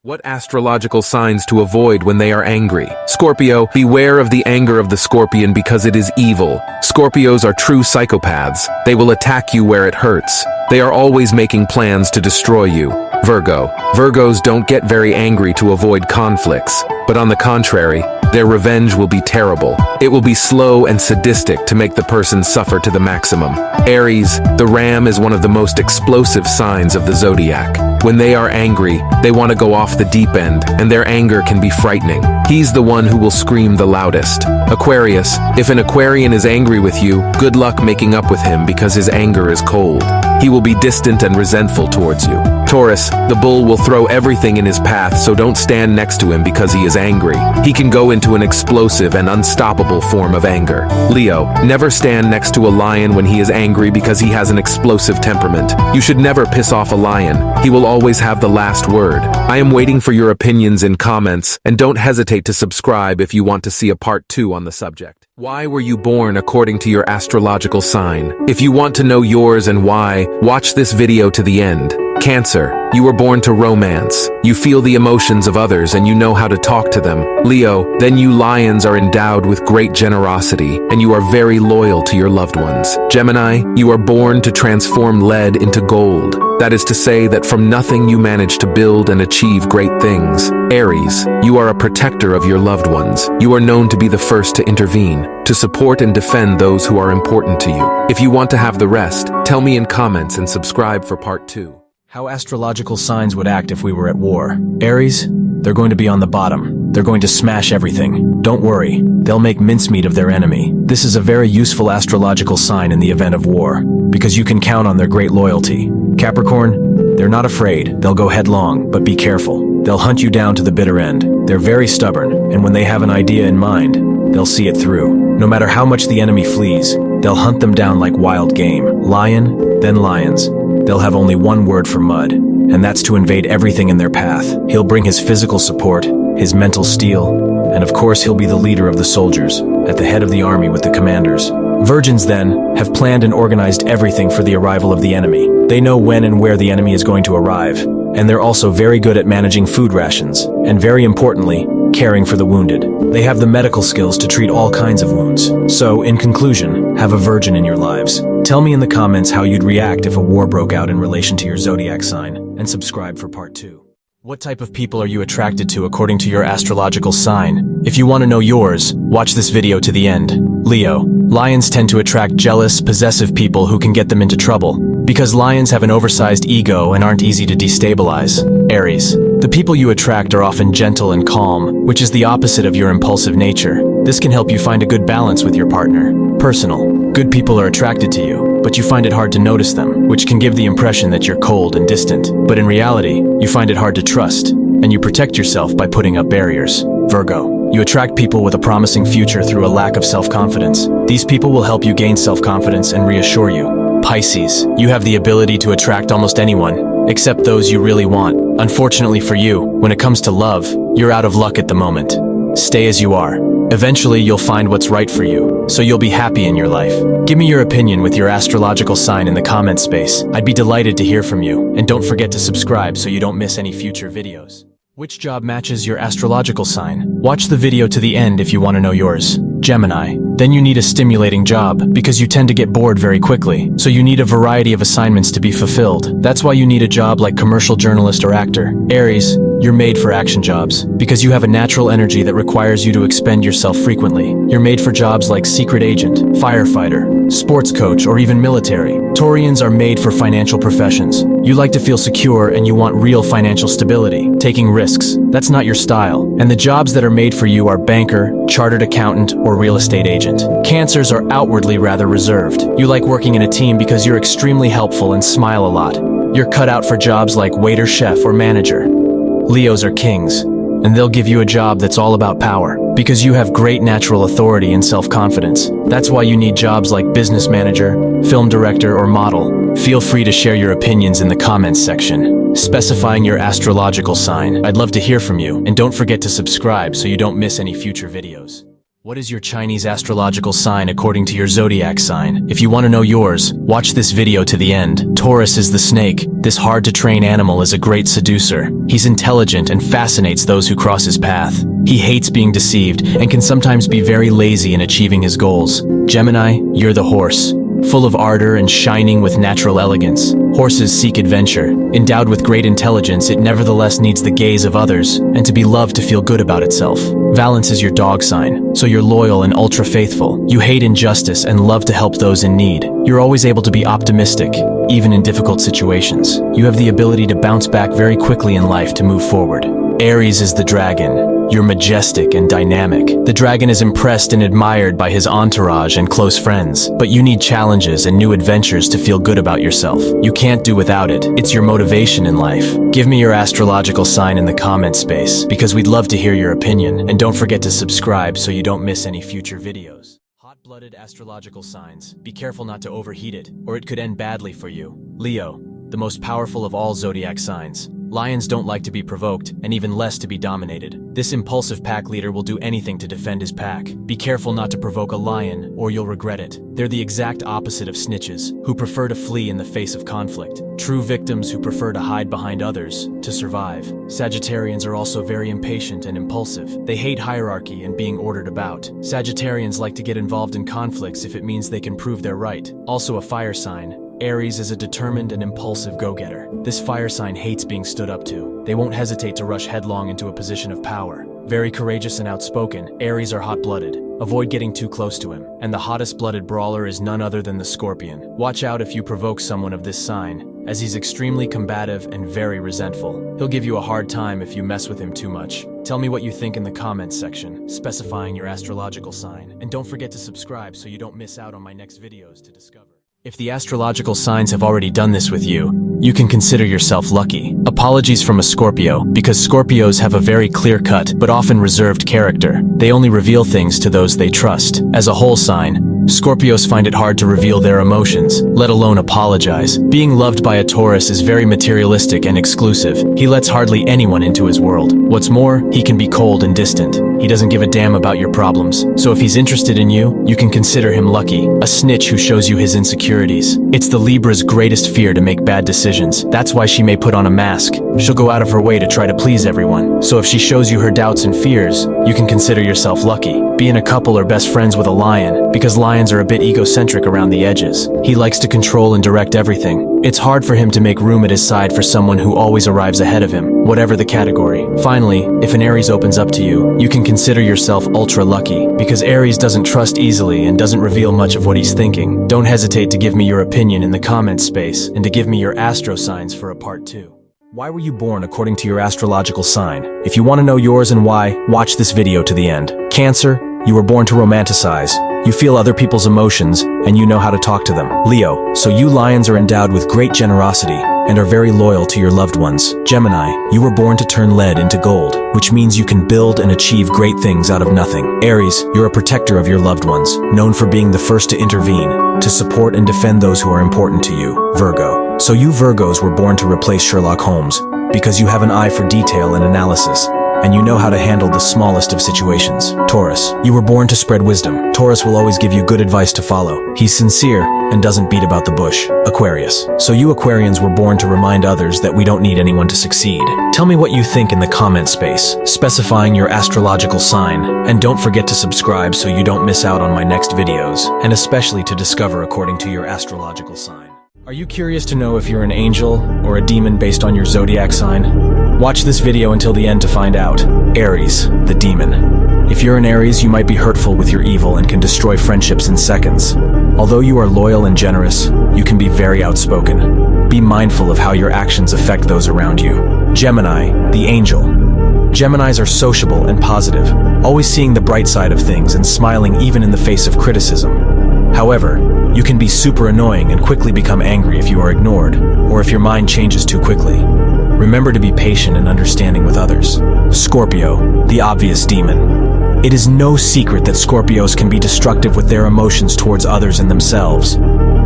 What astrological signs to avoid when they are angry? Scorpio, beware of the anger of the scorpion because it is evil. Scorpios are true psychopaths. They will attack you where it hurts. They are always making plans to destroy you. Virgo, Virgos don't get very angry to avoid conflicts, but on the contrary, their revenge will be terrible. It will be slow and sadistic to make the person suffer to the maximum. Aries, the ram is one of the most explosive signs of the zodiac. When they are angry, they want to go off the deep end, and their anger can be frightening. He's the one who will scream the loudest. Aquarius, if an Aquarian is angry with you, good luck making up with him because his anger is cold. He will be distant and resentful towards you. Taurus, the bull will throw everything in his path, so don't stand next to him because he is angry. He can go into an explosive and unstoppable form of anger. Leo, never stand next to a lion when he is angry because he has an explosive temperament. You should never piss off a lion. He will always have the last word. I am waiting for your opinions in comments, and don't hesitate to subscribe if you want to see a part 2 on the subject. Why were you born according to your astrological sign? If you want to know yours and why, watch this video to the end. Cancer, you were born to romance. You feel the emotions of others and you know how to talk to them. Leo, then you lions are endowed with great generosity and you are very loyal to your loved ones. Gemini, you are born to transform lead into gold. That is to say that from nothing you manage to build and achieve great things. Aries, you are a protector of your loved ones. You are known to be the first to intervene, to support and defend those who are important to you. If you want to have the rest, tell me in comments and subscribe for part 2. How astrological signs would act if we were at war. Aries, they're going to be on the bottom. They're going to smash everything. Don't worry, they'll make mincemeat of their enemy. This is a very useful astrological sign in the event of war, because you can count on their great loyalty. Capricorn, they're not afraid. They'll go headlong, but be careful. They'll hunt you down to the bitter end. They're very stubborn, and when they have an idea in mind, they'll see it through. No matter how much the enemy flees, they'll hunt them down like wild game. Lion, then lions. They'll have only one word for Mud, and that's to invade everything in their path. He'll bring his physical support, his mental steel, and of course he'll be the leader of the soldiers, at the head of the army with the commanders. Virgins, then, have planned and organized everything for the arrival of the enemy. They know when and where the enemy is going to arrive, and they're also very good at managing food rations, and very importantly, caring for the wounded. They have the medical skills to treat all kinds of wounds. So, in conclusion, have a virgin in your lives. Tell me in the comments how you'd react if a war broke out in relation to your zodiac sign, and subscribe for part 2. What type of people are you attracted to according to your astrological sign? If you want to know yours, watch this video to the end. Leo, lions tend to attract jealous, possessive people who can get them into trouble, because lions have an oversized ego and aren't easy to destabilize. Aries, the people you attract are often gentle and calm, which is the opposite of your impulsive nature. This can help you find a good balance with your partner. Personal, good people are attracted to you, but you find it hard to notice them, which can give the impression that you're cold and distant. But in reality, you find it hard to trust, and you protect yourself by putting up barriers. Virgo, you attract people with a promising future through a lack of self-confidence. These people will help you gain self-confidence and reassure you. Pisces, you have the ability to attract almost anyone, except those you really want. Unfortunately for you, when it comes to love, you're out of luck at the moment. Stay as you are. Eventually, you'll find what's right for you, so you'll be happy in your life. Give me your opinion with your astrological sign in the comment space. I'd be delighted to hear from you, and don't forget to subscribe so you don't miss any future videos. Which job matches your astrological sign? Watch the video to the end if you want to know yours. Gemini, then you need a stimulating job, because you tend to get bored very quickly, so you need a variety of assignments to be fulfilled. That's why you need a job like commercial journalist or actor. Aries, you're made for action jobs, because you have a natural energy that requires you to expend yourself frequently. You're made for jobs like secret agent, firefighter, sports coach, or even military. Taurians are made for financial professions. You like to feel secure and you want real financial stability. Taking risks, that's not your style. And the jobs that are made for you are banker, chartered accountant, or real estate agent. Cancers are outwardly rather reserved. You like working in a team because you're extremely helpful and smile a lot. You're cut out for jobs like waiter, chef, or manager. Leos are kings, and they'll give you a job that's all about power, because you have great natural authority and self-confidence. That's why you need jobs like business manager, film director, or model. Feel free to share your opinions in the comments section, specifying your astrological sign. I'd love to hear from you, and don't forget to subscribe so you don't miss any future videos. What is your Chinese astrological sign according to your zodiac sign? If you want to know yours, watch this video to the end. Taurus is the snake. This hard-to-train animal is a great seducer. He's intelligent and fascinates those who cross his path. He hates being deceived and can sometimes be very lazy in achieving his goals. Gemini, you're the horse. Full of ardor and shining with natural elegance. Horses seek adventure. Endowed with great intelligence, it nevertheless needs the gaze of others, and to be loved to feel good about itself. Valence is your dog sign, so you're loyal and ultra-faithful. You hate injustice and love to help those in need. You're always able to be optimistic, even in difficult situations. You have the ability to bounce back very quickly in life to move forward. Aries is the dragon. You're majestic and dynamic. The dragon is impressed and admired by his entourage and close friends, but you need challenges and new adventures to feel good about yourself. You can't do without it. It's your motivation in life. Give me your astrological sign in the comment space, because we'd love to hear your opinion, and don't forget to subscribe so you don't miss any future videos. Hot-blooded astrological signs. Be careful not to overheat it, or it could end badly for you. Leo, the most powerful of all zodiac signs. Lions don't like to be provoked, and even less to be dominated. This impulsive pack leader will do anything to defend his pack. Be careful not to provoke a lion, or you'll regret it. They're the exact opposite of snitches, who prefer to flee in the face of conflict. True victims who prefer to hide behind others to survive. Sagittarians are also very impatient and impulsive. They hate hierarchy and being ordered about. Sagittarians like to get involved in conflicts if it means they can prove they're right. Also a fire sign. Aries is a determined and impulsive go-getter. This fire sign hates being stood up to. They won't hesitate to rush headlong into a position of power. Very courageous and outspoken, Aries are hot-blooded. Avoid getting too close to him. And the hottest-blooded brawler is none other than the Scorpion. Watch out if you provoke someone of this sign, as he's extremely combative and very resentful. He'll give you a hard time if you mess with him too much. Tell me what you think in the comments section, specifying your astrological sign. And don't forget to subscribe so you don't miss out on my next videos to discover. If the astrological signs have already done this with you, you can consider yourself lucky. Apologies from a Scorpio, because Scorpios have a very clear-cut but often reserved character. They only reveal things to those they trust. As a whole sign, Scorpios find it hard to reveal their emotions, let alone apologize. Being loved by a Taurus is very materialistic and exclusive. He lets hardly anyone into his world. What's more, he can be cold and distant. He doesn't give a damn about your problems. So if he's interested in you, you can consider him lucky. A snitch who shows you his insecurities. It's the Libra's greatest fear to make bad decisions. That's why she may put on a mask. She'll go out of her way to try to please everyone. So if she shows you her doubts and fears, you can consider yourself lucky. Be in a couple or best friends with a lion, because lions are a bit egocentric around the edges. He likes to control and direct everything. It's hard for him to make room at his side for someone who always arrives ahead of him, whatever the category. Finally, if an Aries opens up to you, you can consider yourself ultra lucky, because Aries doesn't trust easily and doesn't reveal much of what he's thinking. Don't hesitate to give me your opinion in the comments space, and to give me your astro signs for a part 2. Why were you born according to your astrological sign? If you want to know yours and why, watch this video to the end. Cancer, you were born to romanticize. You feel other people's emotions, and you know how to talk to them. Leo, so you lions are endowed with great generosity and are very loyal to your loved ones. Gemini, you were born to turn lead into gold, which means you can build and achieve great things out of nothing. Aries, you're a protector of your loved ones, known for being the first to intervene, to support and defend those who are important to you. Virgo, so you Virgos were born to replace Sherlock Holmes, because you have an eye for detail and analysis, and you know how to handle the smallest of situations. Taurus, you were born to spread wisdom. Taurus will always give you good advice to follow. He's sincere and doesn't beat about the bush. Aquarius, so you Aquarians were born to remind others that we don't need anyone to succeed. Tell me what you think in the comment space, specifying your astrological sign, and don't forget to subscribe so you don't miss out on my next videos, and especially to discover according to your astrological sign. Are you curious to know if you're an angel or a demon based on your zodiac sign? Watch this video until the end to find out. Aries, the demon. If you're an Aries, you might be hurtful with your evil and can destroy friendships in seconds. Although you are loyal and generous, you can be very outspoken. Be mindful of how your actions affect those around you. Gemini, the angel. Geminis are sociable and positive, always seeing the bright side of things and smiling even in the face of criticism. However, you can be super annoying and quickly become angry if you are ignored, or if your mind changes too quickly. Remember to be patient and understanding with others. Scorpio, the obvious demon. It is no secret that Scorpios can be destructive with their emotions towards others and themselves.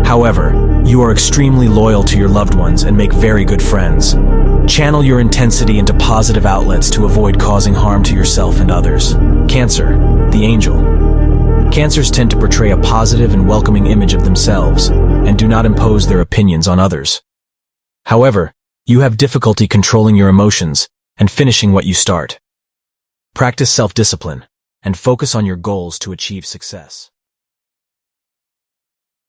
However, you are extremely loyal to your loved ones and make very good friends. Channel your intensity into positive outlets to avoid causing harm to yourself and others. Cancer, the angel. Cancers tend to portray a positive and welcoming image of themselves and do not impose their opinions on others. However, you have difficulty controlling your emotions and finishing what you start. Practice self-discipline and focus on your goals to achieve success.